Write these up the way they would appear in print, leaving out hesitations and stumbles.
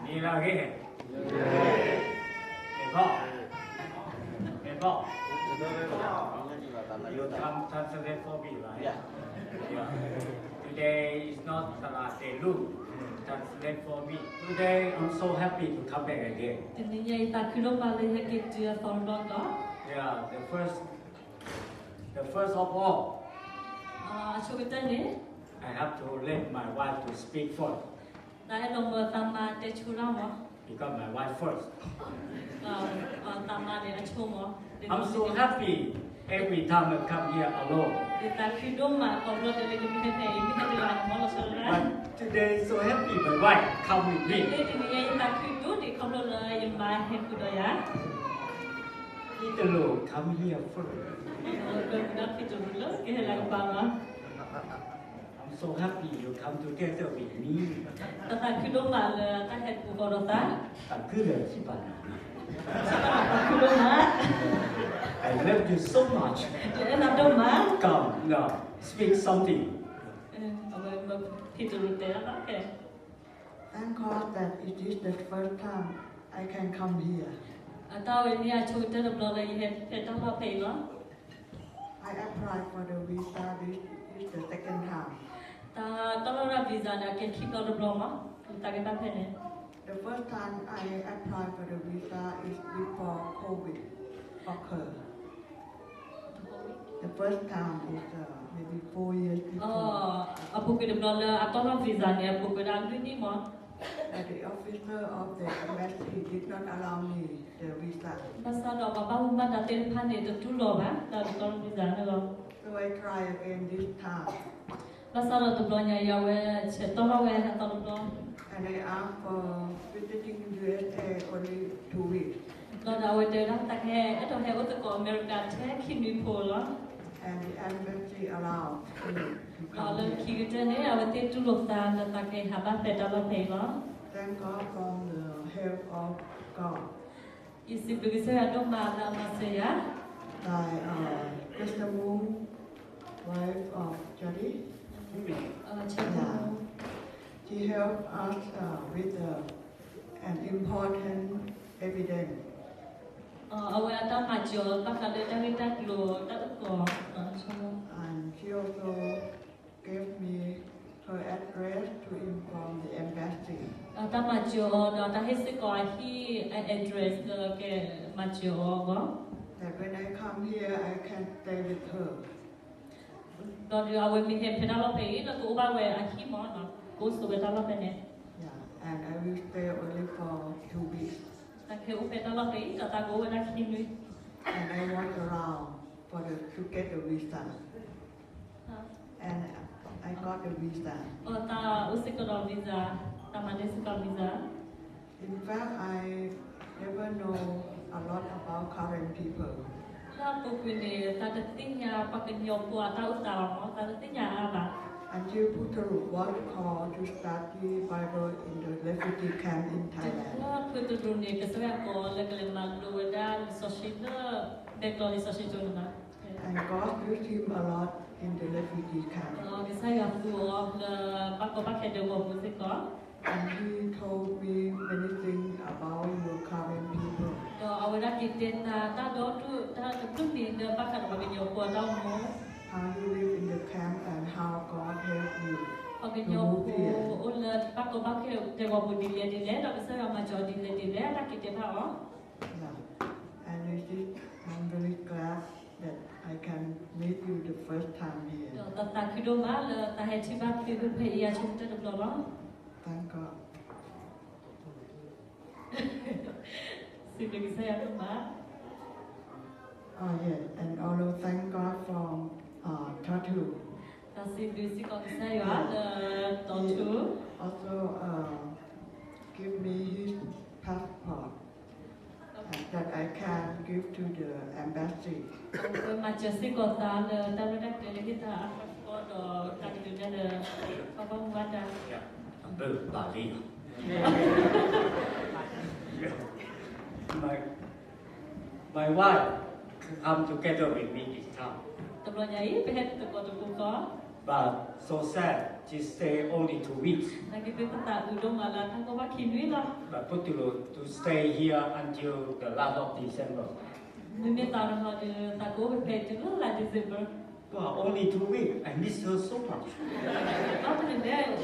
Nhìn là ghê. Để bỏ. Để bỏ. You come translate for me, right? Yeah. Yeah. Today is not Salah Day Lu. Translate for me. Today I'm so happy to come back again. Tình nhây ta cứ lúc mà lên cái chưa còn đó đó. Yeah, the first of all, Cho cái tên đấy. I have to let my wife to speak first Tại đồng bờ tam ma để chú lao mà. because my wife first. Tam ma để chú mà. I'm so happy every time I come here alone. Để ta cứ lúc mà còn rồi để mình thấy mình làm món là sao But đó. today so happy my wife come with me. Để tình nhây ta cứ lúc thì không được là dùng bài hết của đời á. Italo come here first. Đừng có khi chúng lớn cái là bằng á. I'm so happy you come together with me. Ta cứ lúc mà ta hết của con đó ta. I'm good at it. Ta cứ lúc mà. I love you so much. Để làm đâu mà. Come now, speak something. Mà khi chúng tế đó kìa. Thank God that it is the first time I can come here. Tao bên nhà chú tên được lo là hết tao lo phải đó. I applied for the visa. This is the second time. Tao lo ra visa là cái khi tao được lo mà. Ta cái ta phải này. The first time I applied for the visa is before COVID occurred. The first time is maybe 4 years before. Aku ke được lo là tao lo visa này aku ke đang đi mà. And the officer of the embassy did not allow me the visa. Pasal đó mà bao mà đã tên phan này được chú lo mà. Tao được tao visa nữa. So I try again this time. Pasal đó được lo nhà giàu sẽ tao lo về tao được lo. And I asked for visiting USA only 2 weeks. Lo đã về đó ta nghe ở trong hệ của America thế khi đi phố đó. And the embassy allowed me to Lo come lên here. khi cái này ở bên chú lục ta là ta cái hà bát phải tao lo phải đó. Thank God from the help of God. Isi bagi saya dong mana masaya. By Krishnamurti, wife of Jari. Cakap. She helped us with an important evidence. Awak ada maju, bakal ada cerita dulu, tak tahu. And she also gave me her address to inform the embassy. Ta maju, ta hesi kau hi address ke maju apa? That when I come here, I can stay with her. Kalau dia awak mihep pedal pergi, lalu ubah awak ahi mana? Kau suka pedal pergi. Yeah, and I will stay only for 2 weeks. Tak kau pedal pergi, tak tahu awak ahi ni. And I walk around to get the visa. And I got the visa. Ta usik kalau visa, ta mana suka visa? In fact, I never know a lot about current people. Ta pukul ta tertinya pakai nyobu atau utama, ta tertinya apa? Until Putaru was called to study Bible in the refugee camp in Thailand. Kalau Putaru ni kesuai ko, legal malu dan sosial, deklarasi sosial juga. And God used him a lot in the refugee camp. Saya tu pakai pakai dewa musik ko. And he told me many things about your current people. Awak dah kita ta do tu ni dia pakai pakai nyobu atau mo. How you live in the camp and how God helped you. Pakai nyobu, ulah pakai dewa budi dia, tapi saya macam dia, tak kita tahu. Yeah. And I'm very glad that I can meet you the first time here. Tak kira mana, tak hanya cuma kira ia cuma tu belum. Thank God. Sebab saya tu mah. Oh yeah, and also thank God for tattoo. Kasih bisi kau saya ada tattoo. Also give me his passport that I can give to the embassy. Macam si kau tahu, tahu dah kita akan kau tak kita ada apa buat dah. Bali. My wife come together with me this time. Sebelum nyai, pehet tu kau tu kau. but so sad. She stay only 2 weeks. Lagi kita tak duduk malah tak kau makin duit lah. But Putulu to stay here until the last of December. Mungkin tahun lalu tak kau berpikir dulu lah Desember. Wow, only 2 weeks. I miss her so much. Apa ni dia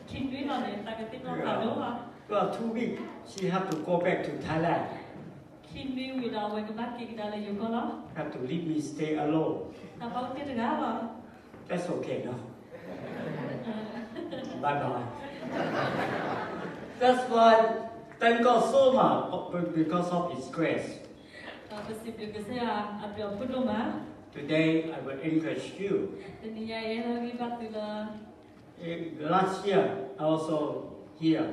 kin duit lah ni tak ketik lah tak dulu lah. Well, 2 weeks. She have to go back to Thailand. Kin duit kita awak kembali kita lagi kau lah. Have to leave me stay alone. Tak tahu dia dengar lah. That's okay, no? Bye bye. That's why, thank God so much because of His grace. Bersih juga saya ada pun rumah. Today, I will encourage you. Dan dia lagi batu lah. Last year, I also here.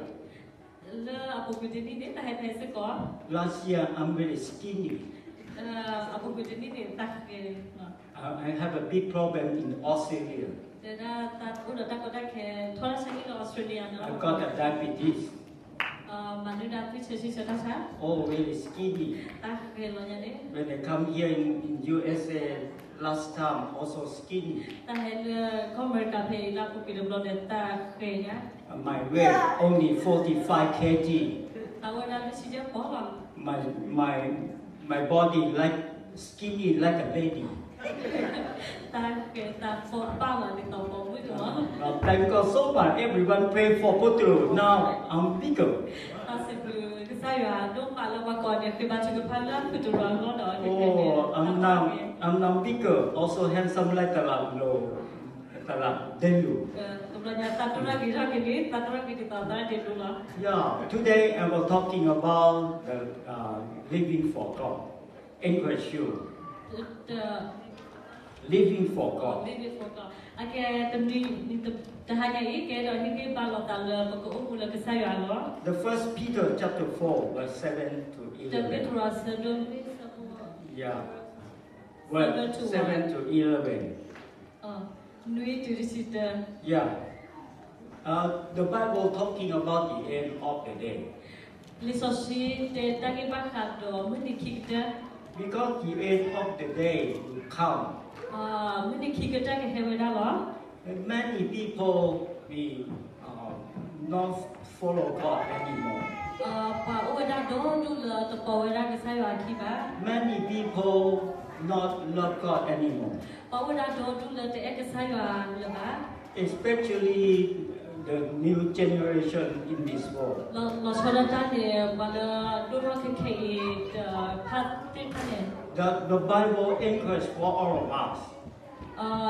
Le apa kerja ni dia tak ada sekolah. Last year, I'm very skinny. Apa kerja ni dia tak ke. I have a big problem in Australia. Dan tak udah tak ada ke thora sangi ke Australia na. I got a diabetes. Mana dah tu sesi sedasa. Oh, very skinny. Tak ke lo nya ni. When I come here in USA last time, also skinny. Tak ada Amerika pe ila ku pi lo de tak ke nya. My weight only 45 kg. Tahu dah lu si je po lah. My body like skinny like a lady. Tak ke tak for bao lah di tau po muy tu. Thank God so much. Everyone pray for Putru. Now I'm bigger. Asyik ke saya dong malam makon dia ke baca ke pala betul orang lo dah. Oh, I'm now bigger. Also handsome like Talab Delu. Sebenarnya tak lagi ni, tak lagi di tanah dia dulu lah. Yeah, today I was talking about the living for God. Encourage you. Living for God. Living for God. Akhirnya temui hanya ini kerana ini balok dalam keumuran kesayaan lo. The First Peter chapter 4 verse 7 to Tapi 11. terus sebelum Yeah. Verse 7 to 11. nui diri kita. Yeah. The Bible talking about the end of the day. Lisosi te tagi bakat do muni kita. Because the end of the day will come. Muni kita ke hewan lo. And many people will not follow God anymore. Pa udah do dulu tepo udah kesayaan kita. Many people not love God anymore. Pa udah do dulu te kesayaan lepas. Especially the new generation in this world. Lo sudah tadi pada dulu ke pat tadi. The Bible encourages for all of us.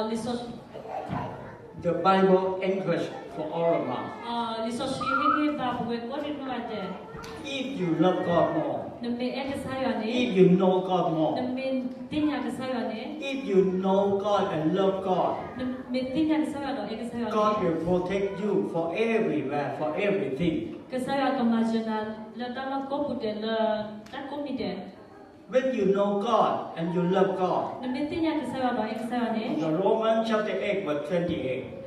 Lisos The Bible encourages for all of us. lisos ini babu ko di nuade. If you love God more, Nemi kesayaan if ni. you know God more, Nemi tinya kesayaan ni. if you know God and love God, Nemi tinya kesayaan do kesayaan. God will protect you for everywhere, for everything. Kesayaan kemajuan le dalam ko bude le tak ko mide. When you know God and you love God, Nemi tinya kesayaan do kesayaan ni. the Romans chapter 8 verse 28,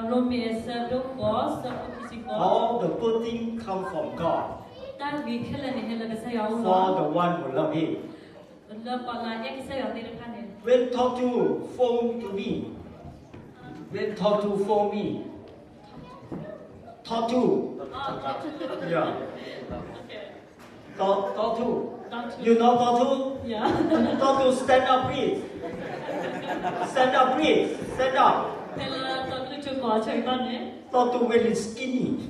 Romi sebdo ko sebukisi ko. all the good things come from God Tak gikela ni hela kesayaan for lo. the one who love Him. Le pala kesayaan di depan ni. When talk to phone to me, when talk to phone me, talk to, yeah, talk to. You know talk to? Ya. Talk to stand up, please. Stand up, please. Stand up. Hela tak lucu ko cerita ni. Talk to very skinny.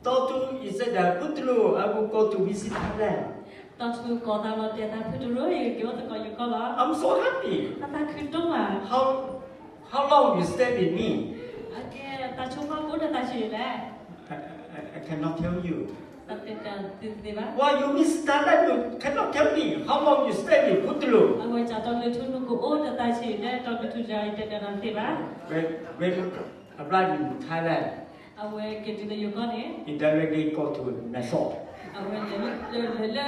Talk to, he said that, Putru, I will go to visit Thailand. Tak tu ko ta lo dia tak peduli ke ko ko yo ko la. I'm so happy. Tak kudung lah. How long you stay with me? Ake tak cuba ko dah tak sih lah. I cannot tell you. Tak tiba. Why you miss Thailand? You cannot tell me. How long you stay with Putru? Awak jatuh lucu nunggu dah tak sih dah tak lucu jadi dah nanti bah. When I arrive in Thailand, Awak kerja di yo ko ni. he directly go to Nassau. Awak le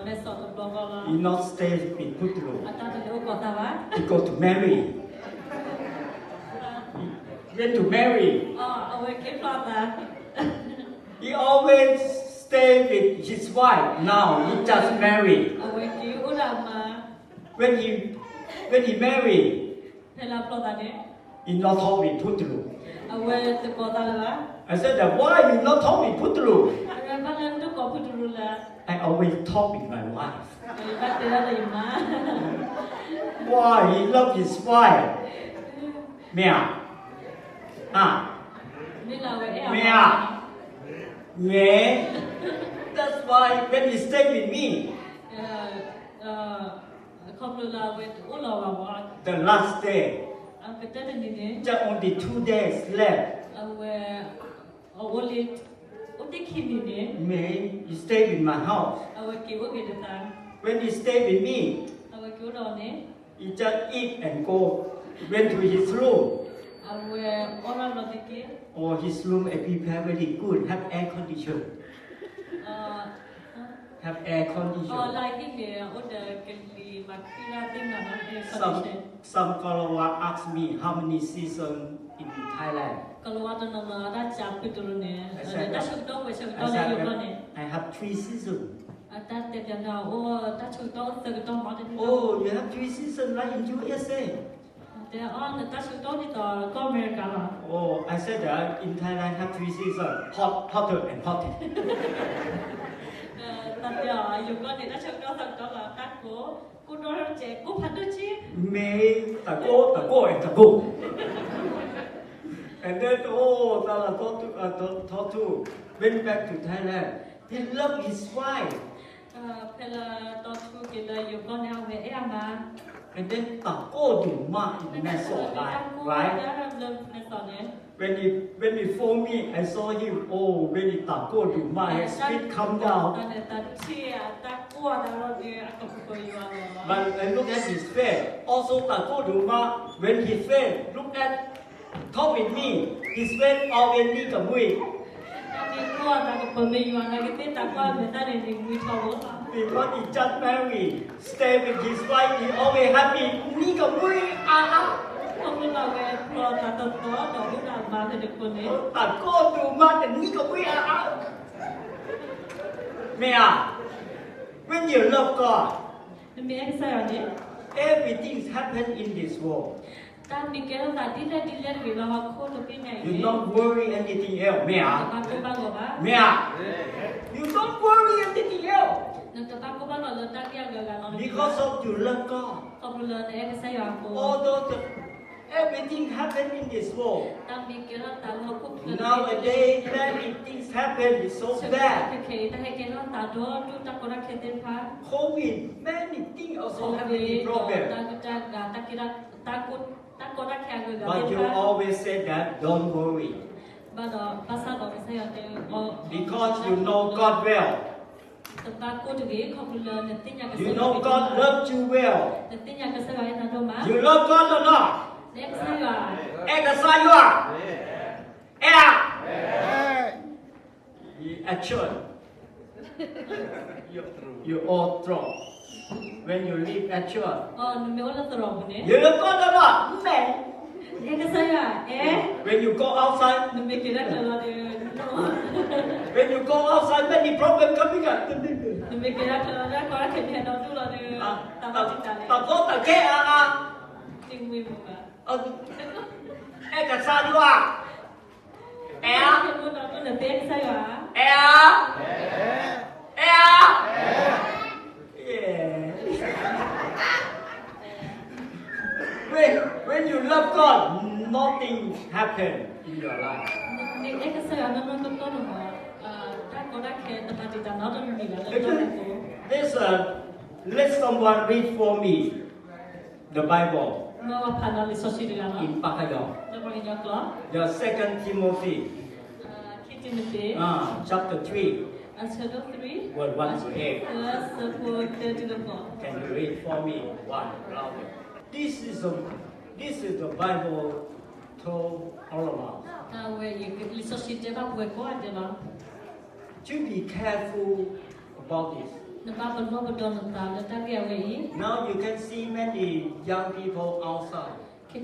besok tu bawa lah. He not stay with Putru. Atau tu ko ta bah. He go to Mary. He went to Mary. Awak kerja lah. He always stay with his wife. Now he just married. Awak kerja udah mah. When he when he married, ဖလာပလောတာနဲ့ he not talk with Putru. အဝဲတကောတာလား I said that why you not talk with Putru? အရဘာလန်တို့ကောဖူတူလာ I always talk with my wife. ဘတ်တယ်လာတယ်မာ Why he love his wife? Mẹ à? မင်းလာဝဲအဲ့ Mẹ à? Mẹ? That's why when he stay with me, ခေါပလာဝဲဦးလာပါဘာ the last day, အကတဲ့နေနေ just only 2 days left. အဝဲအဝလေးဥတိခိနေနေ May he stay in my house. အဝဲကေဝကေတတာ When he stay with me, အဝဲကိုတော့နေ he just eat and go, went to his room. အဝဲအော်လာလို့တကေ Or his room I prepare very good, have air condition. အာ Have air အော် condition. လိုက်နေဥဒကလီမကီလာတင်နာမအေကွန်ဒီရှင် Some Kalawa ask me how many seasons in Thailand. ကလောဝတ်နမဒါချပ်ပီတူနေဒါရှုတော့ဝဲရှု I တော့လေယူတော့နေ said, I have 3 seasons. အတတ်တဲ့ပြန်တော့အိုးဒါရှုတော့စကတော့မတ်နေ Oh, you have 3 seasons like in USA. တဲ့အော်ဒါရှုတော့ဒီတော့ကောမေကာလာ Oh, I said that in Thailand have 3 seasons, hot, hotter and hotter. တတ်ရယူကနေဒါရှုတော့တော့လာတတ်ကိုကိုတော့ကျကိုဖတ်တော့ချီ May tago and tago. And then Tala Totu went back to Thailand. He loved his wife. ဖဲလာတော့သူကလည်းယူကနေဝဲအဲ့မှာ And then tago do ma in Nassau, right? When he phoned me, I saw him. Oh, when he tago do ma, his feet come down. But I look at his face. Also tago do ma. When he face, look at, talk with me. His face always need a way. Because he just married, stay with his wife, he always happy. Need a way. Tago do ma, the need a way. Mẹ, when you love God, everything happen in this world. You don't worry anything else. Mẹ, mẹ, you don't worry anything else. Because of you love God. Although everything happen in this world. Nowadays, many things happen. It's so bad. COVID, many things also have any problem. But you always say that, don't worry. Because you know God well. You know God loves you well. You love God or not? Exercise you are. At church, you all drop. When you leave at church, you love God or not? When you go outside, many problems coming up. Exercise you are. When you love God, nothing happen in your life. Let someone read for me the Bible in Pakayong. The 2 Timothy chapter 3, verse 1 to 8. Can you read for me? One louder. This is the Bible told all of us. To be careful about this. Now you can see many young people outside. You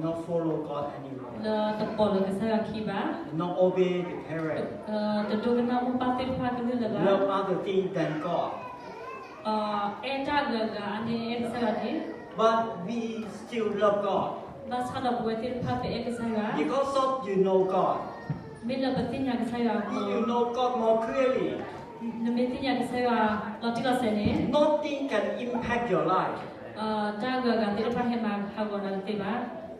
not follow God anymore. You not obey the parents. Love other things than God. Eta gaga ane eksaga ni. but we still love God Basada buatin pape eksaga. because of you know God. Mila batinya eksaga ko. You know God more clearly. Namitinya eksaga lotila sene. Nothing can impact your life. Ta gaga tira pahema hagona tiba.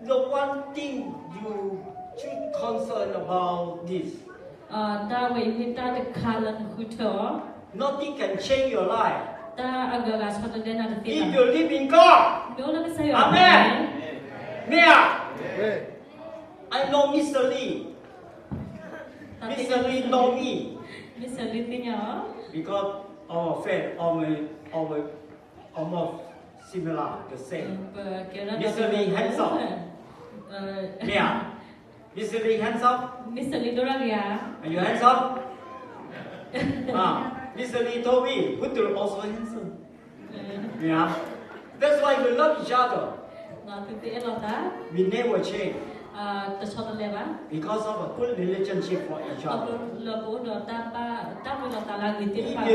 The one thing you should concern about this. Ta we minta de kalan huto. Nothing can change your life. Ta agaga sota dena de If tiba. you live in God. Dola eksaga. Amen. Mia, I know Mr. Lee. Mr. Lee know me Mr. Litinya. because our faith almost similar, the same. Mr. Lee, hands up. Mia, Mr. Lee, hands up. Mr. Lidoragya. Are you hands up? Mr. Lee told me, Putru also handsome. Yeah. That's why we love each other. Thực tế là ta We never change ta cho ta leva because of a good relationship for each Ông other. là bố đó ta ba ta mới là ta là người tiên If phong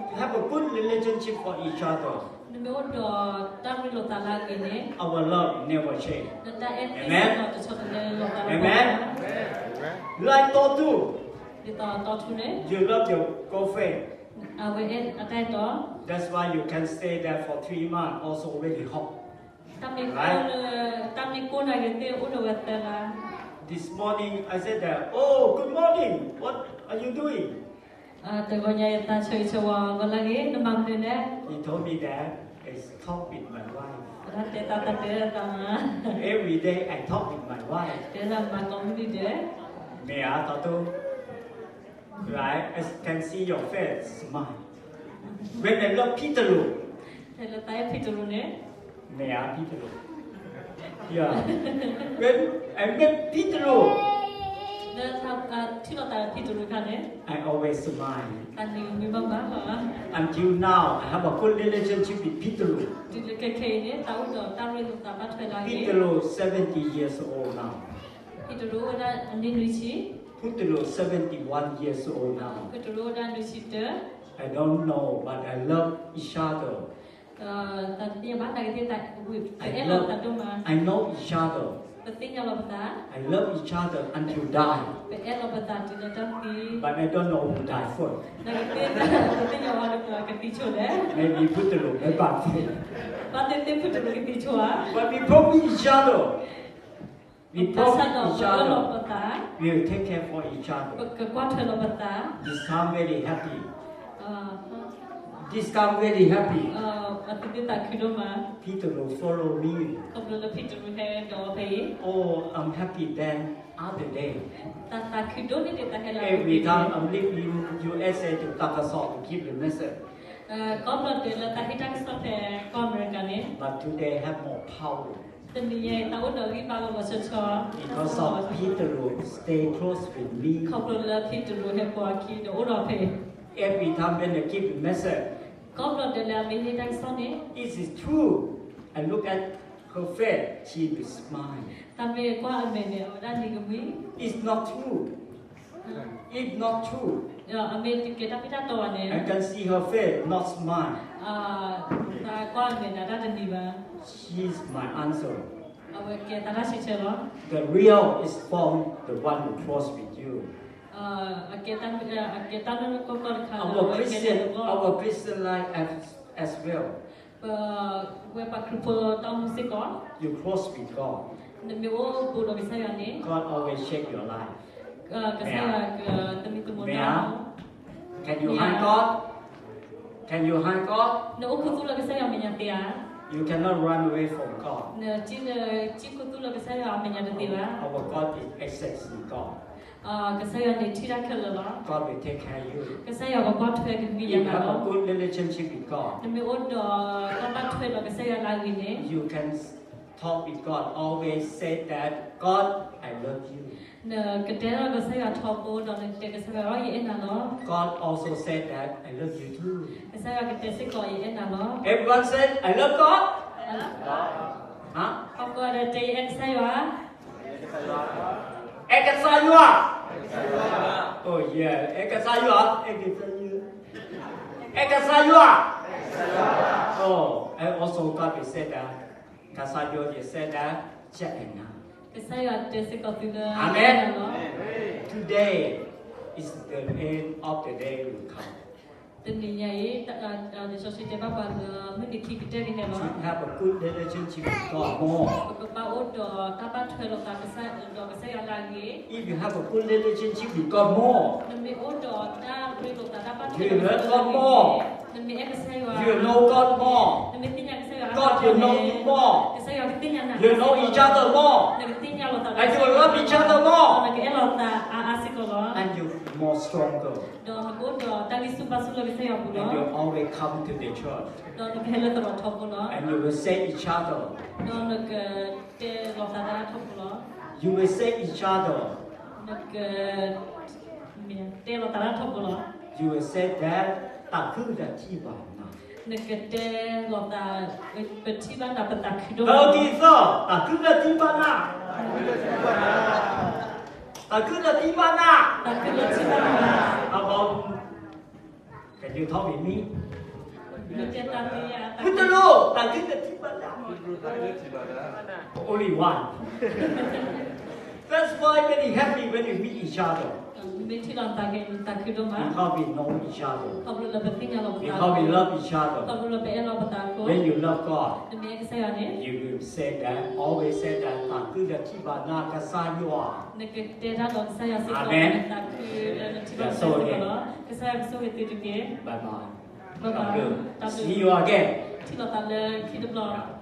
you have a good relationship for each other, nên bố đó ta mới là ta là người này our love never change. nên ta em Amen. ta cho ta là ta là Amen. Like Totu, thì ta thu này you love your girlfriend. với em ở đây đó That's why you can stay there for 3 months, also very hot. ta mình cô này cái tiêu uống được là This morning I said that, oh, good morning. What are you doing? từ gọi nhà ta chơi chơi vào là cái nó bằng thế này He told me that I talk with my wife. ta để ta để ta Every day I talk with my wife. để làm mà công đi để Mẹ Totu, right? I can see your face smile. When I love Peterlu, thế là ta em thích luôn đấy Mẹ Peterlu. Yeah. When I met Peterlu, nênที่เราแต่ที่จุดกันเนี่ย I always smile. อันนี้มีบ้างไหมฮะ Until now, I have a good relationship with Peterlu. จุดเล็กๆเนี่ยตาอุดรตาเรียนตาบ้านเวลาเนี่ย Peterlu, 70 years old now. ที่จะรู้ว่าอันนี้นุชิ Peterlu, 71 years old now. ก็จะรู้ว่านุชิเตอร์ I don't know, but I love each other. แต่ที่บ้านแต่ที่แต่วิบแต่เราแต่ดูมา I know each other. แต่ที่เราภาษา I love each other until die. แต่เราภาษาที่เราต้องมี But I don't know who died first. แต่ที่เราว่าเรากันที่ชัวร์ Maybe Peterlu, my bad friend. บ้านที่พูดถึงกันที่ชัวร์ But we promise each other. We ภาษา promise เรา each เรา other. ภาษา We will take care for each other. ก็กว่าเธอเราภาษา This time very happy. This time very happy. อันที่ตัดขึ้นมา Peterlu follow me. ก็เราพิจารณาดอกไป Oh, I'm happy then other day. ตัดขึ้นด้วยนี่ตัดให้เรา Every time I'm leaving USA to Takasau to keep the message. ก็เราเดินเราตัดให้ทั้งสองแต่ก่อนเหมือนกันเนี่ย But today I have more power. แต่นี่ยังตาอุดรที่บ้านเราชดชอ Because of Peterlu stay close with me. เขาเป็นเราพิจารณาให้พอคิดอุดรไป Every time when I give the message, ก็เราเดินแล้วมีให้ทั้งสองเนี่ย it is true. I look at her face, she will smile. ตามไปกว่าอันเนี่ยด้านนี้ก็มี It's not true. It's not true. อเมริกาพิจารณาเนี่ย I can see her face, not smile. ตากว่าเนี่ยด้านนี้บ้าง She's my answer. เอาไว้แกตาชิเชลล์ The real is from the one who close with you. แกตั้งก็ก่อนค่ะ Our Christian life as well. เว็บปักครูพต้องสิก่อน You close with God. นั่นมีว่าบุรุษวิสัยนี้ God always check your life. ก็ใช่จะมีตัวมนต์ Can you hide God? Can you hide God? เนื้อคุณตุลาวิสัยมีอย่างเดียว You cannot run away from God. เนื้อจีคุณตุลาวิสัยมีอย่างเดียว Our God is exactly God. ก็ใช่ในที่รักเลยล่ะ God will take care of you. ก็ใช่เราก็ช่วยกันมีอย่าง You นั้น have a good relationship with God. นั่นมีว่าก็บ้านช่วยเราก็ใช่อะไรวินเนี่ย You can talk with God. Always say that God, I love you. เนื้อกระเด็นเราก็ใช่ทอปูเราเนี่ยก็ใช่ว่าอย่างนั้นเนาะ God also said that I love you too. ก็ใช่กระเด็นสิก่ออย่างนั้นเนาะ Everyone said I love God. Huh? เขาก็ได้ใจเอ็นใช่ว่า Ekasayua. Oh yeah, Ekasayua. Ekasayua. Oh, and also God will say that. Kasayo will say that. Check and now. cái sai ở trên sự có từ đó Amen. Today is the end of the day will come. tình hình nhảy để cho sự chế bác bạn mới được khi cái trên này You đó should have a good relationship with God more. bà ốt đó ta bắt thuê lộc ta cái sai ở làng gì If you have a good relationship with God more, nên mình ốt đó ta thuê lộc ta bắt you love God more. nên mình em cái sai vào You know God more. nên mình tin nhận cái sai vào God will know you more. cái sai vào cái tin nhận You know each other more. nên cái tin nhận lộc ta And you will love each other more. nên cái lộc ta xí cổ đó And you more stronger. đó nó ốt đó ta đi super super cái sai vào And đó you always come to the church. đó nó cái là tao thọc của nó And you will save each other. đó nó cái lộc ta đã thọc của nó You will save each other. nó cái cái lộc ta đã thọc của nó You will say that. Ta cứ là chi bảo nào. Negede lota betiba na petakido. Kalau kita, ta cứ là chi bảo nào. Ta cứ là chi bảo nào. Takido tiba na. About. Can you talk with me? Negede ya. Kita lo, ta cứ là chi bảo nào. Only one. That's why very happy when you meet each other. Beti lan takido ma. Because we know each other. Kablu la betinya lo Because we love each other. Kablu la be lo petako. When you love God, Demi ke saya ni. you will say that, always say that, ta cứ là chi bảo nào ka sa yo. Negede ra don saya si. Amen. Takido tiba saya. Ke saya so itu juga. Bye bye. Bye bye. See you again. Ti lo ta le ki de blo.